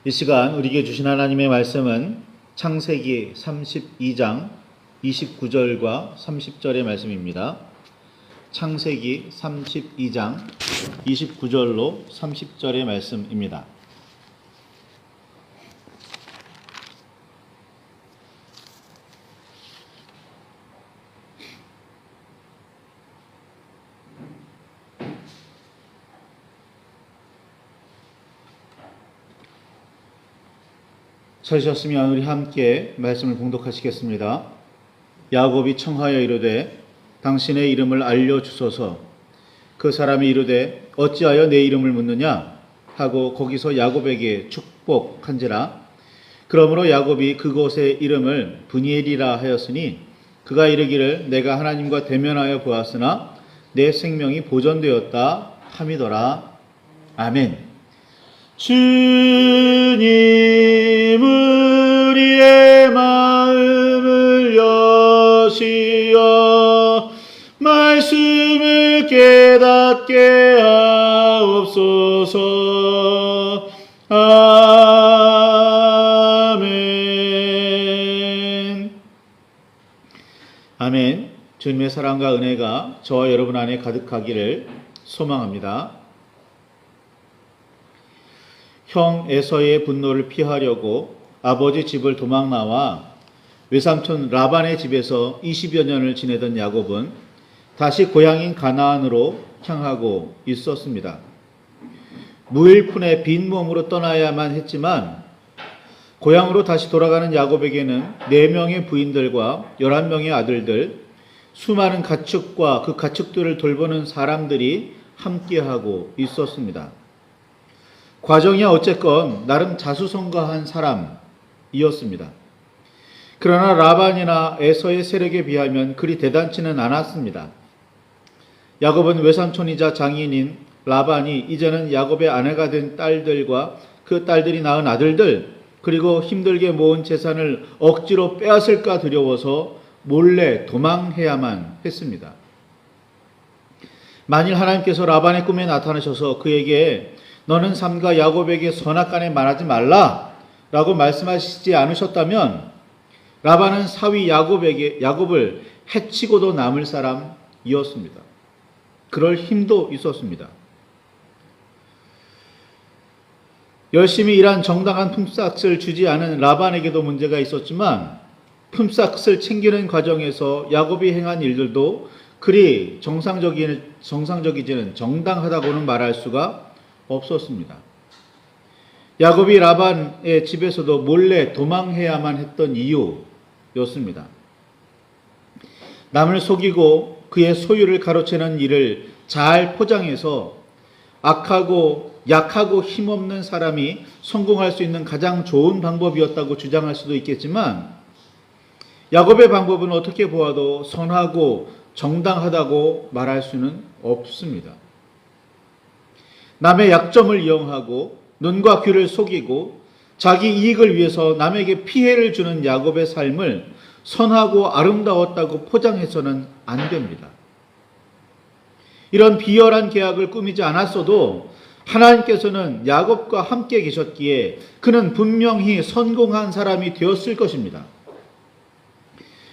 이 시간 우리에게 주신 하나님의 말씀은 창세기 32장 29절과 30절의 말씀입니다. 창세기 32장 29절로 30절의 말씀입니다. 찾으셨으면 우리 함께 말씀을 봉독하시겠습니다. 야곱이 청하여 이르되 당신의 이름을 알려주소서. 그 사람이 이르되 어찌하여 내 이름을 묻느냐 하고 거기서 야곱에게 축복한지라. 그러므로 야곱이 그곳의 이름을 브니엘이라 하였으니 그가 이르기를 내가 하나님과 대면하여 보았으나 내 생명이 보존되었다 함이더라. 아멘. 주님 우리의 마음을 여시어 말씀을 깨닫게 하옵소서. 아멘. 아멘. 주님의 사랑과 은혜가 저와 여러분 안에 가득하기를 소망합니다. 형 에서의 분노를 피하려고 아버지 집을 도망 나와 외삼촌 라반의 집에서 20여 년을 지내던 야곱은 다시 고향인 가나안으로 향하고 있었습니다. 무일푼의 빈 몸으로 떠나야만 했지만 고향으로 다시 돌아가는 야곱에게는 4명의 부인들과 11명의 아들들, 수많은 가축과 그 가축들을 돌보는 사람들이 함께하고 있었습니다. 과정이 어쨌건 나름 자수성가한 사람이었습니다. 그러나 라반이나 에서의 세력에 비하면 그리 대단치는 않았습니다. 야곱은 외삼촌이자 장인인 라반이 이제는 야곱의 아내가 된 딸들과 그 딸들이 낳은 아들들, 그리고 힘들게 모은 재산을 억지로 빼앗을까 두려워서 몰래 도망해야만 했습니다. 만일 하나님께서 라반의 꿈에 나타나셔서 그에게 너는 삼가 야곱에게 선악간에 말하지 말라 라고 말씀하시지 않으셨다면 라반은 사위 야곱을 해치고도 남을 사람이었습니다. 그럴 힘도 있었습니다. 열심히 일한 정당한 품삯을 주지 않은 라반에게도 문제가 있었지만 품삯을 챙기는 과정에서 야곱이 행한 일들도 그리 정상적이지는 정당하다고는 말할 수가 없었습니다. 야곱이 라반의 집에서도 몰래 도망해야만 했던 이유였습니다. 남을 속이고 그의 소유를 가로채는 일을 잘 포장해서 악하고 약하고 힘없는 사람이 성공할 수 있는 가장 좋은 방법이었다고 주장할 수도 있겠지만 야곱의 방법은 어떻게 보아도 선하고 정당하다고 말할 수는 없습니다. 남의 약점을 이용하고 눈과 귀를 속이고 자기 이익을 위해서 남에게 피해를 주는 야곱의 삶을 선하고 아름다웠다고 포장해서는 안 됩니다. 이런 비열한 계약을 꾸미지 않았어도 하나님께서는 야곱과 함께 계셨기에 그는 분명히 성공한 사람이 되었을 것입니다.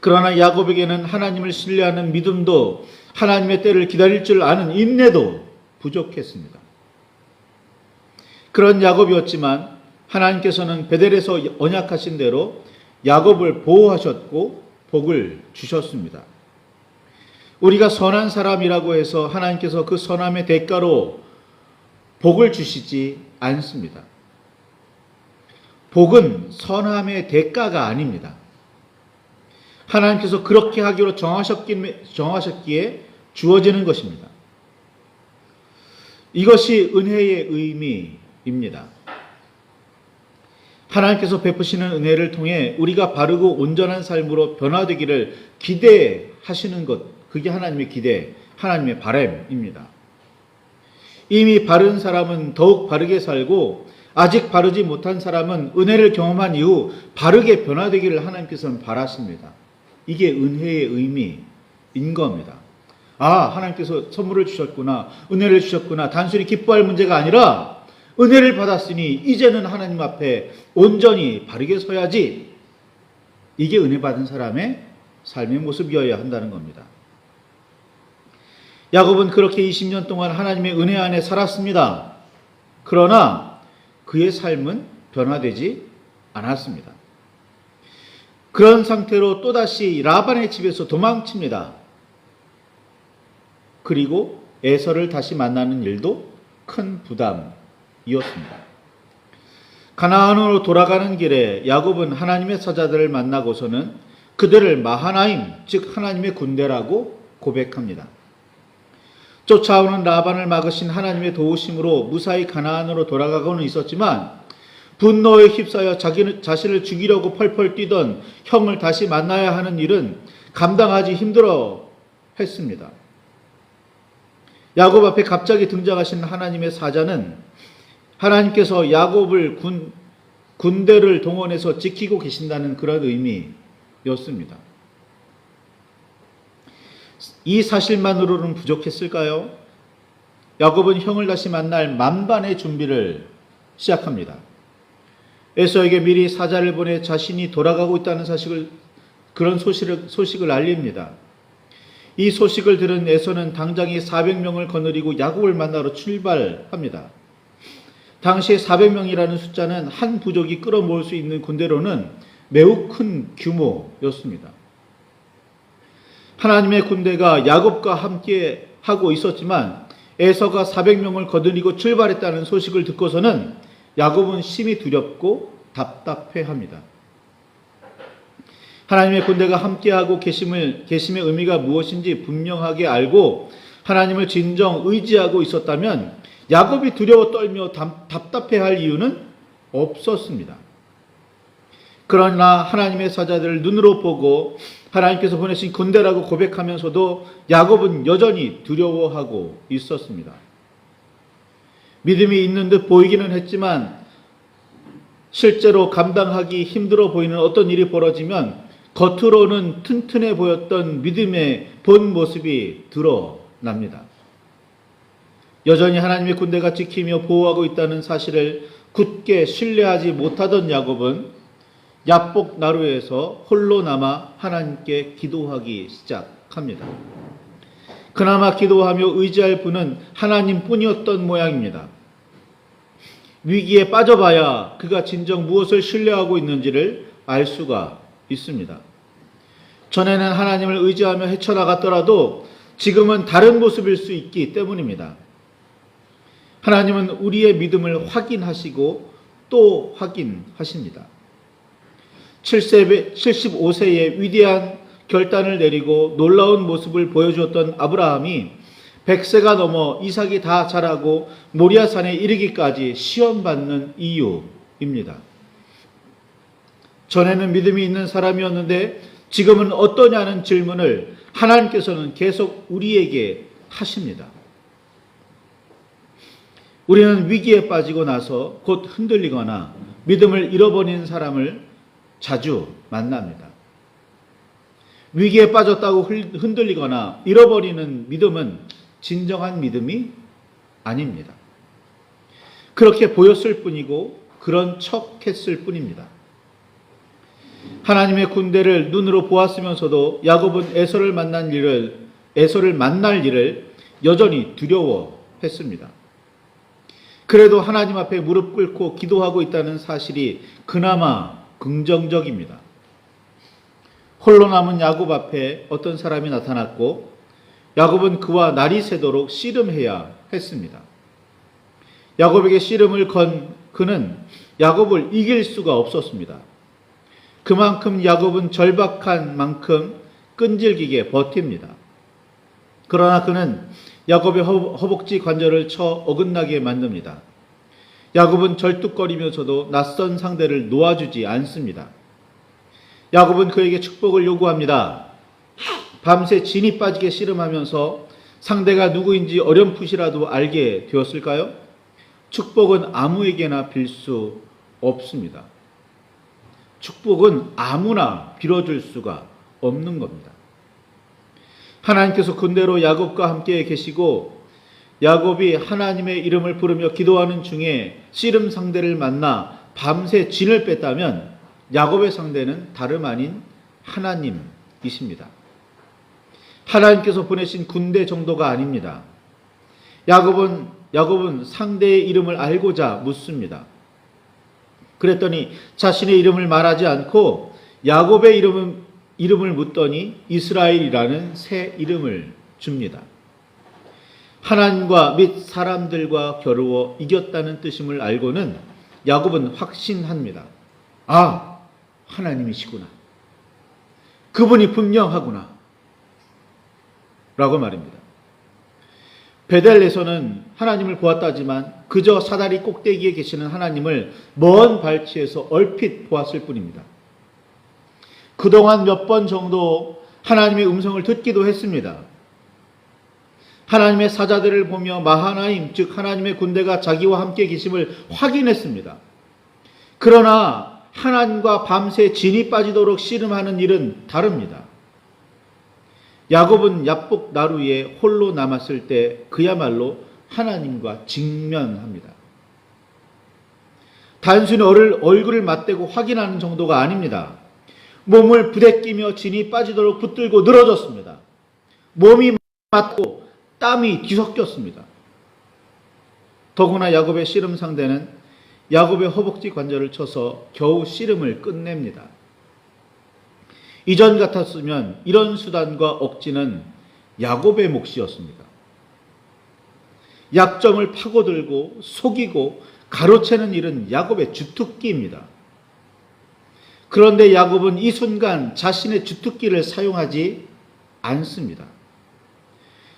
그러나 야곱에게는 하나님을 신뢰하는 믿음도 하나님의 때를 기다릴 줄 아는 인내도 부족했습니다. 그런 야곱이었지만 하나님께서는 베델에서 언약하신 대로 야곱을 보호하셨고 복을 주셨습니다. 우리가 선한 사람이라고 해서 하나님께서 그 선함의 대가로 복을 주시지 않습니다. 복은 선함의 대가가 아닙니다. 하나님께서 그렇게 하기로 정하셨기에 주어지는 것입니다. 이것이 은혜의 의미입니다. 하나님께서 베푸시는 은혜를 통해 우리가 바르고 온전한 삶으로 변화되기를 기대하시는 것, 그게 하나님의 기대, 하나님의 바람입니다. 이미 바른 사람은 더욱 바르게 살고 아직 바르지 못한 사람은 은혜를 경험한 이후 바르게 변화되기를 하나님께서는 바라십니다. 이게 은혜의 의미인 겁니다. 아, 하나님께서 선물을 주셨구나, 은혜를 주셨구나, 단순히 기뻐할 문제가 아니라 은혜를 받았으니 이제는 하나님 앞에 온전히 바르게 서야지. 이게 은혜 받은 사람의 삶의 모습이어야 한다는 겁니다. 야곱은 그렇게 20년 동안 하나님의 은혜 안에 살았습니다. 그러나 그의 삶은 변화되지 않았습니다. 그런 상태로 또다시 라반의 집에서 도망칩니다. 그리고 에서를 다시 만나는 일도 큰 부담이었습니다. 가나안으로 돌아가는 길에 야곱은 하나님의 사자들을 만나고서는 그들을 마하나임, 즉 하나님의 군대라고 고백합니다. 쫓아오는 라반을 막으신 하나님의 도우심으로 무사히 가나안으로 돌아가고는 있었지만 분노에 휩싸여 자신을 죽이려고 펄펄 뛰던 형을 다시 만나야 하는 일은 감당하기 힘들어 했습니다. 야곱 앞에 갑자기 등장하신 하나님의 사자는 하나님께서 야곱을 군대를 동원해서 지키고 계신다는 그런 의미였습니다. 이 사실만으로는 부족했을까요? 야곱은 형을 다시 만날 만반의 준비를 시작합니다. 에서에게 미리 사자를 보내 자신이 돌아가고 있다는 그런 소식을 알립니다. 이 소식을 들은 에서는 당장에 400명을 거느리고 야곱을 만나러 출발합니다. 당시에 400명이라는 숫자는 한 부족이 끌어모을 수 있는 군대로는 매우 큰 규모였습니다. 하나님의 군대가 야곱과 함께 하고 있었지만 에서가 400명을 거느리고 출발했다는 소식을 듣고서는 야곱은 심히 두렵고 답답해합니다. 하나님의 군대가 함께하고 계심의 의미가 무엇인지 분명하게 알고 하나님을 진정 의지하고 있었다면 야곱이 두려워 떨며 답답해할 이유는 없었습니다. 그러나 하나님의 사자들을 눈으로 보고 하나님께서 보내신 군대라고 고백하면서도 야곱은 여전히 두려워하고 있었습니다. 믿음이 있는 듯 보이기는 했지만 실제로 감당하기 힘들어 보이는 어떤 일이 벌어지면 겉으로는 튼튼해 보였던 믿음의 본 모습이 드러납니다. 여전히 하나님의 군대가 지키며 보호하고 있다는 사실을 굳게 신뢰하지 못하던 야곱은 야복 나루에서 홀로 남아 하나님께 기도하기 시작합니다. 그나마 기도하며 의지할 분은 하나님뿐이었던 모양입니다. 위기에 빠져봐야 그가 진정 무엇을 신뢰하고 있는지를 알 수가 있습니다. 전에는 하나님을 의지하며 헤쳐나갔더라도 지금은 다른 모습일 수 있기 때문입니다. 하나님은 우리의 믿음을 확인하시고 또 확인하십니다. 75세에 위대한 결단을 내리고 놀라운 모습을 보여주었던 아브라함이 100세가 넘어 이삭이 다 자라고 모리아산에 이르기까지 시험받는 이유입니다. 전에는 믿음이 있는 사람이었는데 지금은 어떠냐는 질문을 하나님께서는 계속 우리에게 하십니다. 우리는 위기에 빠지고 나서 곧 흔들리거나 믿음을 잃어버린 사람을 자주 만납니다. 위기에 빠졌다고 흔들리거나 잃어버리는 믿음은 진정한 믿음이 아닙니다. 그렇게 보였을 뿐이고 그런 척 했을 뿐입니다. 하나님의 군대를 눈으로 보았으면서도 야곱은 에서를 만날 일을 여전히 두려워했습니다. 그래도 하나님 앞에 무릎 꿇고 기도하고 있다는 사실이 그나마 긍정적입니다. 홀로 남은 야곱 앞에 어떤 사람이 나타났고 야곱은 그와 날이 새도록 씨름해야 했습니다. 야곱에게 씨름을 건 그는 야곱을 이길 수가 없었습니다. 그만큼 야곱은 절박한 만큼 끈질기게 버팁니다. 그러나 그는 야곱의 허벅지 관절을 쳐 어긋나게 만듭니다. 야곱은 절뚝거리면서도 낯선 상대를 놓아주지 않습니다. 야곱은 그에게 축복을 요구합니다. 밤새 진이 빠지게 씨름하면서 상대가 누구인지 어렴풋이라도 알게 되었을까요? 축복은 아무에게나 빌 수 없습니다. 축복은 아무나 빌어줄 수가 없는 겁니다. 하나님께서 군대로 야곱과 함께 계시고 야곱이 하나님의 이름을 부르며 기도하는 중에 씨름 상대를 만나 밤새 진을 뺐다면 야곱의 상대는 다름 아닌 하나님이십니다. 하나님께서 보내신 군대 정도가 아닙니다. 야곱은 상대의 이름을 알고자 묻습니다. 그랬더니 자신의 이름을 말하지 않고 야곱의 이름을 묻더니 이스라엘이라는 새 이름을 줍니다. 하나님과 및 사람들과 겨루어 이겼다는 뜻임을 알고는 야곱은 확신합니다. 아, 하나님이시구나. 그분이 분명하구나. 라고 말입니다. 베델에서는 하나님을 보았다지만 그저 사다리 꼭대기에 계시는 하나님을 먼 발치에서 얼핏 보았을 뿐입니다. 그동안 몇 번 정도 하나님의 음성을 듣기도 했습니다. 하나님의 사자들을 보며 마하나임, 즉 하나님의 군대가 자기와 함께 계심을 확인했습니다. 그러나 하나님과 밤새 진이 빠지도록 씨름하는 일은 다릅니다. 야곱은 야복 나루에 홀로 남았을 때 그야말로 하나님과 직면합니다. 단순히 얼굴을 맞대고 확인하는 정도가 아닙니다. 몸을 부대끼며 진이 빠지도록 붙들고 늘어졌습니다. 몸이 맞고 땀이 뒤섞였습니다. 더구나 야곱의 씨름 상대는 야곱의 허벅지 관절을 쳐서 겨우 씨름을 끝냅니다. 이전 같았으면 이런 수단과 억지는 야곱의 몫이었습니다. 약점을 파고들고 속이고 가로채는 일은 야곱의 주특기입니다. 그런데 야곱은 이 순간 자신의 주특기를 사용하지 않습니다.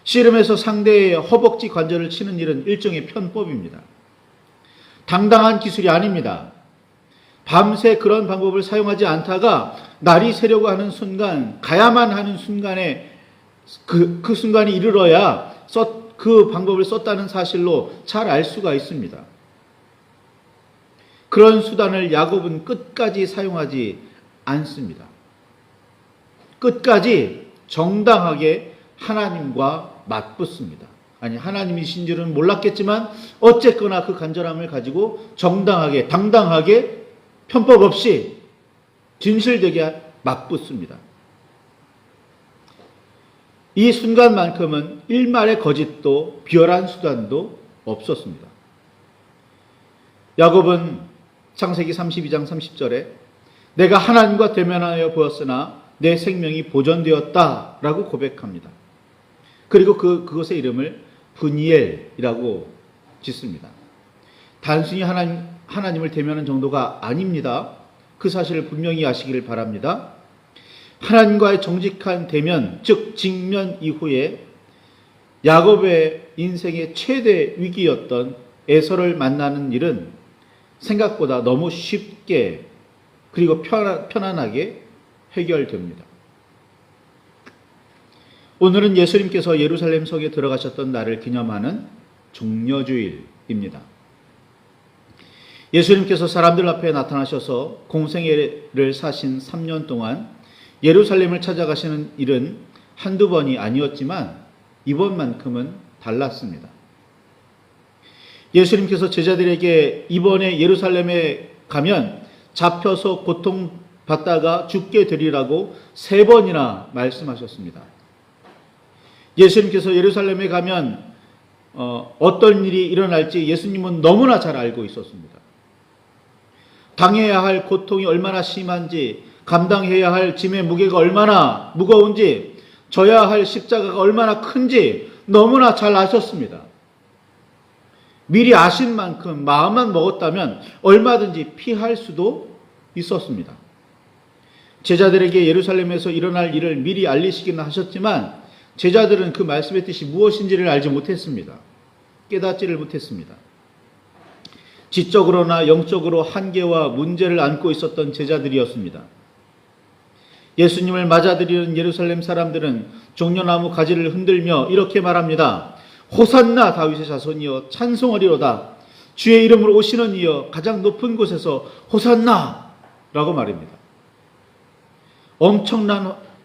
씨름에서 상대의 허벅지 관절을 치는 일은 일종의 편법입니다. 당당한 기술이 아닙니다. 밤새 그런 방법을 사용하지 않다가 날이 새려고 하는 순간, 가야만 하는 순간에 그 순간이 이르러야 그 방법을 썼다는 사실로 잘 알 수가 있습니다. 그런 수단을 야곱은 끝까지 사용하지 않습니다. 끝까지 정당하게 하나님과 맞붙습니다. 아니, 하나님이신 줄은 몰랐겠지만 어쨌거나 그 간절함을 가지고 정당하게, 당당하게, 편법 없이 진실되게 맞붙습니다. 이 순간만큼은 일말의 거짓도 비열한 수단도 없었습니다. 야곱은 창세기 32장 30절에 내가 하나님과 대면하여 보았으나 내 생명이 보존되었다 라고 고백합니다. 그리고 그것의 이름을 브니엘이라고 짓습니다. 단순히 하나님을 대면하는 정도가 아닙니다. 그 사실을 분명히 아시기를 바랍니다. 하나님과의 정직한 대면, 즉 직면 이후에 야곱의 인생의 최대 위기였던 에서를 만나는 일은 생각보다 너무 쉽게 그리고 편안하게 해결됩니다. 오늘은 예수님께서 예루살렘 성에 들어가셨던 날을 기념하는 종려주일입니다. 예수님께서 사람들 앞에 나타나셔서 공생애를 사신 3년 동안 예루살렘을 찾아가시는 일은 한두 번이 아니었지만 이번만큼은 달랐습니다. 예수님께서 제자들에게 이번에 예루살렘에 가면 잡혀서 고통받다가 죽게 되리라고 3번이나 말씀하셨습니다. 예수님께서 예루살렘에 가면 어떤 일이 일어날지 예수님은 너무나 잘 알고 있었습니다. 당해야 할 고통이 얼마나 심한지, 감당해야 할 짐의 무게가 얼마나 무거운지, 져야 할 십자가가 얼마나 큰지 너무나 잘 아셨습니다. 미리 아신 만큼 마음만 먹었다면 얼마든지 피할 수도 있었습니다. 제자들에게 예루살렘에서 일어날 일을 미리 알리시기는 하셨지만 제자들은 그 말씀의 뜻이 무엇인지를 알지 못했습니다. 깨닫지를 못했습니다. 지적으로나 영적으로 한계와 문제를 안고 있었던 제자들이었습니다. 예수님을 맞아들이는 예루살렘 사람들은 종려나무 가지를 흔들며 이렇게 말합니다. 호산나 다윗의 자손이여 찬송하리로다. 주의 이름으로 오시는 이여 가장 높은 곳에서 호산나 라고 말입니다.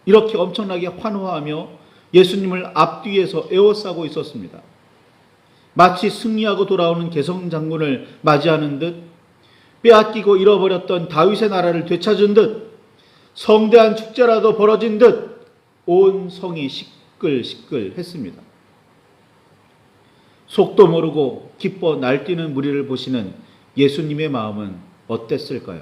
이렇게 엄청나게 환호하며 예수님을 앞뒤에서 에워싸고 있었습니다. 마치 승리하고 돌아오는 개성 장군을 맞이하는 듯, 빼앗기고 잃어버렸던 다윗의 나라를 되찾은 듯, 성대한 축제라도 벌어진 듯 온 성이 시끌시끌했습니다. 속도 모르고 기뻐 날뛰는 무리를 보시는 예수님의 마음은 어땠을까요?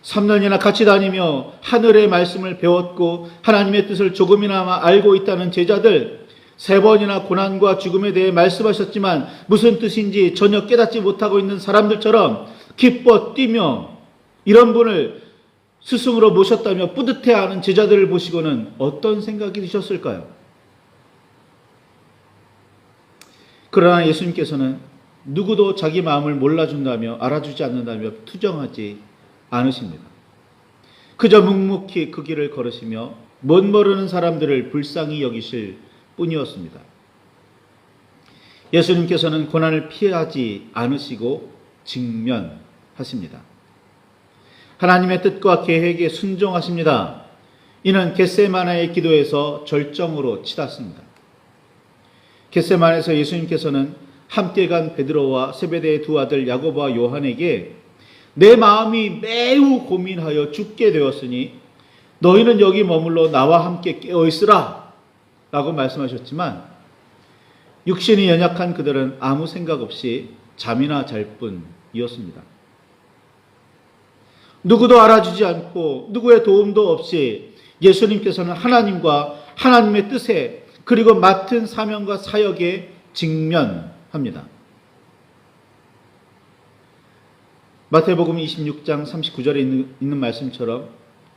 3년이나 같이 다니며 하늘의 말씀을 배웠고 하나님의 뜻을 조금이나마 알고 있다는 제자들, 3번이나 고난과 죽음에 대해 말씀하셨지만 무슨 뜻인지 전혀 깨닫지 못하고 있는 사람들처럼 기뻐 뛰며 이런 분을 스승으로 모셨다며 뿌듯해하는 제자들을 보시고는 어떤 생각이 드셨을까요? 그러나 예수님께서는 누구도 자기 마음을 몰라준다며 알아주지 않는다며 투정하지 않으십니다. 그저 묵묵히 그 길을 걸으시며 못 모르는 사람들을 불쌍히 여기실 뿐이었습니다. 예수님께서는 고난을 피하지 않으시고 직면하십니다. 하나님의 뜻과 계획에 순종하십니다. 이는 겟세마네의 기도에서 절정으로 치닫습니다. 겟세마네에서 예수님께서는 함께 간 베드로와 세베대의 두 아들 야고보와 요한에게 내 마음이 매우 고민하여 죽게 되었으니 너희는 여기 머물러 나와 함께 깨어 있으라 라고 말씀하셨지만 육신이 연약한 그들은 아무 생각 없이 잠이나 잘 뿐이었습니다. 누구도 알아주지 않고 누구의 도움도 없이 예수님께서는 하나님과 하나님의 뜻에 그리고 맡은 사명과 사역에 직면합니다. 마태복음 26장 39절에 있는 말씀처럼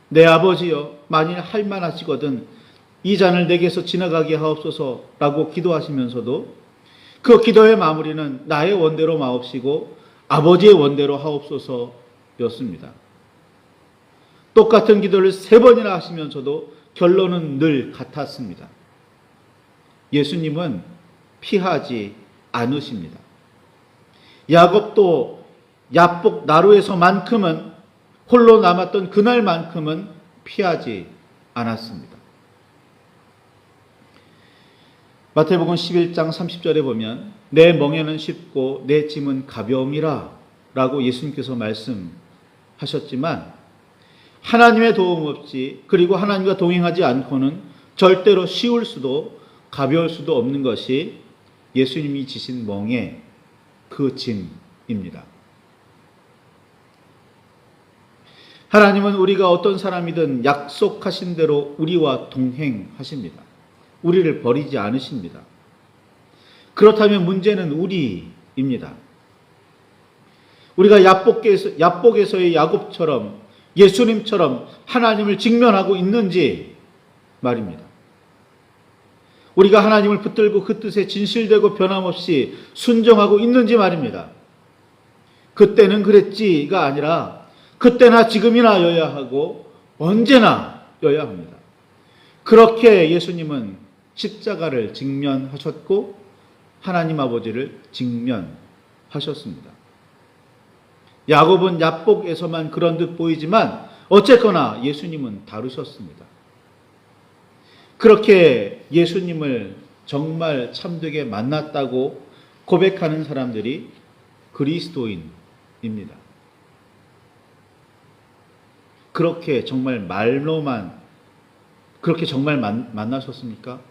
내 아버지여 만일 할만하시거든 이 잔을 내게서 지나가게 하옵소서 라고 기도하시면서도 그 기도의 마무리는 나의 원대로 마옵시고 아버지의 원대로 하옵소서 였습니다. 똑같은 기도를 3번이나 하시면서도 결론은 늘 같았습니다. 예수님은 피하지 않으십니다. 야곱도 야복 나루에서만큼은 홀로 남았던 그날만큼은 피하지 않았습니다. 마태복음 11장 30절에 보면 내 멍에는 쉽고 내 짐은 가벼움이라 라고 예수님께서 말씀하셨지만 하나님의 도움 없이 그리고 하나님과 동행하지 않고는 절대로 쉬울 수도 가벼울 수도 없는 것이 예수님이 지신 멍에 그 짐입니다. 하나님은 우리가 어떤 사람이든 약속하신 대로 우리와 동행하십니다. 우리를 버리지 않으십니다. 그렇다면 문제는 우리입니다. 우리가 야복에서의 야곱처럼 예수님처럼 하나님을 직면하고 있는지 말입니다. 우리가 하나님을 붙들고 그 뜻에 진실되고 변함없이 순종하고 있는지 말입니다. 그때는 그랬지가 아니라 그때나 지금이나 여야 하고 언제나 여야 합니다. 그렇게 예수님은 십자가를 직면하셨고 하나님 아버지를 직면하셨습니다. 야곱은 야복에서만 그런 듯 보이지만 어쨌거나 예수님은 다르셨습니다. 그렇게 예수님을 정말 참되게 만났다고 고백하는 사람들이 그리스도인입니다. 그렇게 정말 그렇게 정말 만나셨습니까?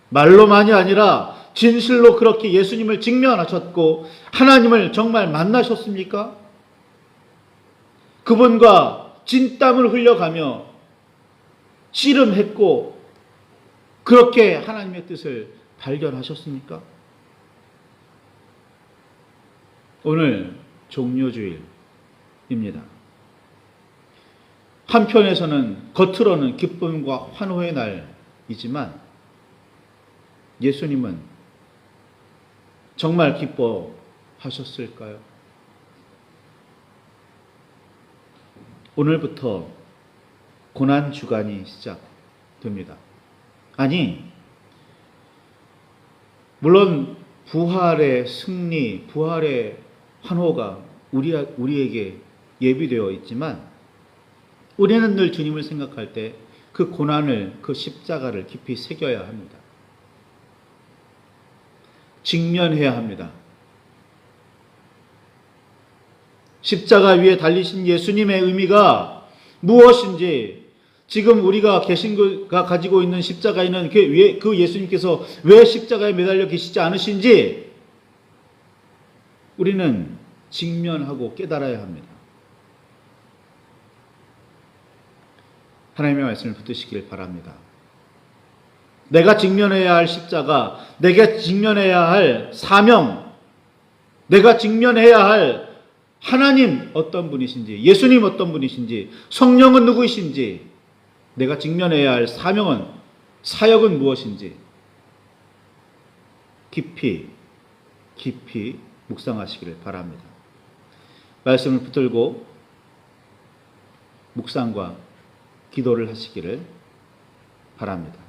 말로만이 아니라 진실로 그렇게 예수님을 직면하셨고 하나님을 정말 만나셨습니까? 그분과 진땀을 흘려가며 씨름했고 그렇게 하나님의 뜻을 발견하셨습니까? 오늘 종료주일입니다. 한편에서는 겉으로는 기쁨과 환호의 날이지만 예수님은 정말 기뻐하셨을까요? 오늘부터 고난 주간이 시작됩니다. 아니, 물론 부활의 승리, 부활의 환호가 우리에게 예비되어 있지만 우리는 늘 주님을 생각할 때 그 고난을, 그 십자가를 깊이 새겨야 합니다. 직면해야 합니다. 십자가 위에 달리신 예수님의 의미가 무엇인지, 지금 우리가 가지고 있는 십자가에는 그 예수님께서 왜 십자가에 매달려 계시지 않으신지 우리는 직면하고 깨달아야 합니다. 하나님의 말씀을 붙드시길 바랍니다. 내가 직면해야 할 십자가, 내가 직면해야 할 사명, 내가 직면해야 할 하나님 어떤 분이신지, 예수님 어떤 분이신지, 성령은 누구이신지, 내가 직면해야 할 사역은 무엇인지 깊이 묵상하시기를 바랍니다. 말씀을 붙들고 묵상과 기도를 하시기를 바랍니다.